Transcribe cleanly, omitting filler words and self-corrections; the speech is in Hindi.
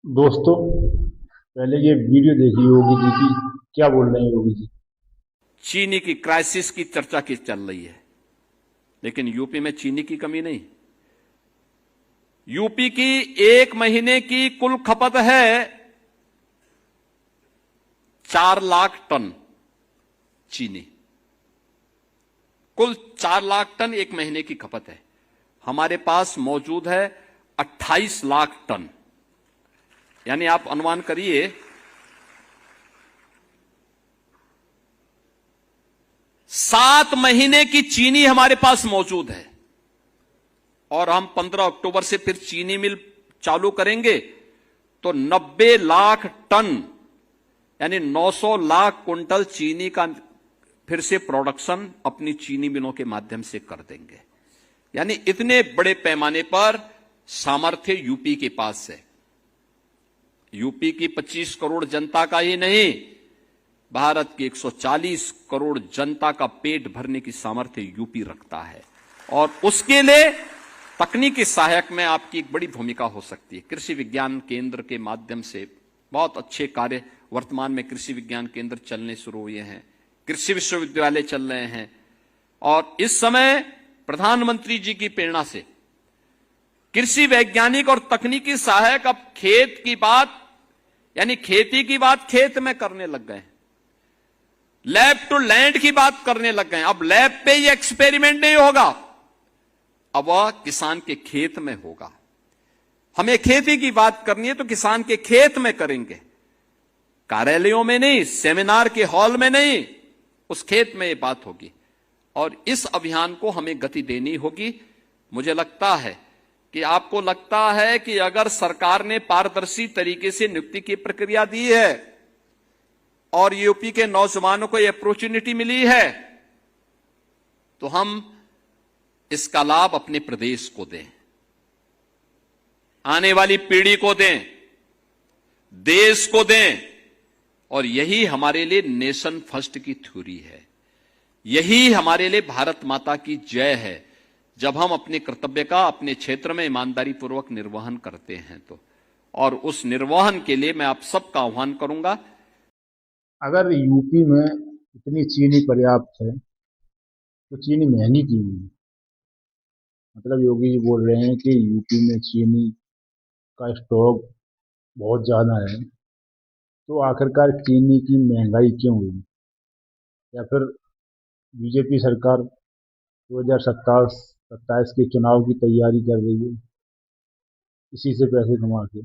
दोस्तों, पहले ये वीडियो देखी योगी जी की। क्या बोल रहे हैं योगी जी? चीनी की क्राइसिस की चर्चा की चल रही है, लेकिन यूपी में चीनी की कमी नहीं। यूपी की एक महीने की कुल खपत है 4 लाख टन चीनी। कुल 4 लाख टन एक महीने की खपत है। हमारे पास मौजूद है 28 लाख टन। यानी आप अनुमान करिए 7 महीने की चीनी हमारे पास मौजूद है। और हम 15 अक्टूबर से फिर चीनी मिल चालू करेंगे तो 90 लाख टन यानी 900 लाख कुंटल चीनी का फिर से प्रोडक्शन अपनी चीनी मिलों के माध्यम से कर देंगे। यानी इतने बड़े पैमाने पर सामर्थ्य यूपी के पास है। यूपी की 25 करोड़ जनता का ही नहीं, भारत की 140 करोड़ जनता का पेट भरने की सामर्थ्य यूपी रखता है। और उसके लिए तकनीकी सहायक में आपकी एक बड़ी भूमिका हो सकती है। कृषि विज्ञान केंद्र के माध्यम से बहुत अच्छे कार्य वर्तमान में कृषि विज्ञान केंद्र चलने शुरू हुए हैं, कृषि विश्वविद्यालय चल रहे हैं। और इस समय प्रधानमंत्री जी की प्रेरणा से कृषि वैज्ञानिक और तकनीकी सहायक अब खेत की बात यानी खेती की बात खेत में करने लग गए हैं। लैब टू लैंड की बात करने लग गए हैं। अब लैब पे ये एक्सपेरिमेंट नहीं होगा, अब वह किसान के खेत में होगा। हमें खेती की बात करनी है तो किसान के खेत में करेंगे, कार्यालयों में नहीं, सेमिनार के हॉल में नहीं, उस खेत में ये बात होगी। और इस अभियान को हमें गति देनी होगी। मुझे लगता है कि आपको लगता है कि अगर सरकार ने पारदर्शी तरीके से नियुक्ति की प्रक्रिया दी है और यूपी के नौजवानों को यह अपॉर्चुनिटी मिली है, तो हम इसका लाभ अपने प्रदेश को दें, आने वाली पीढ़ी को दें, देश को दें। और यही हमारे लिए नेशन फर्स्ट की थ्योरी है, यही हमारे लिए भारत माता की जय है। जब हम अपने कर्तव्य का अपने क्षेत्र में ईमानदारी पूर्वक निर्वहन करते हैं तो, और उस निर्वहन के लिए मैं आप सबका आह्वान करूंगा। अगर यूपी में इतनी चीनी पर्याप्त है तो चीनी महंगी क्यों है? मतलब योगी जी बोल रहे हैं कि यूपी में चीनी का स्टॉक बहुत ज्यादा है, तो आखिरकार चीनी की महंगाई क्यों हुई? या फिर बीजेपी सरकार 2027 के चुनाव की तैयारी कर रही है इसी से पैसे कमा के?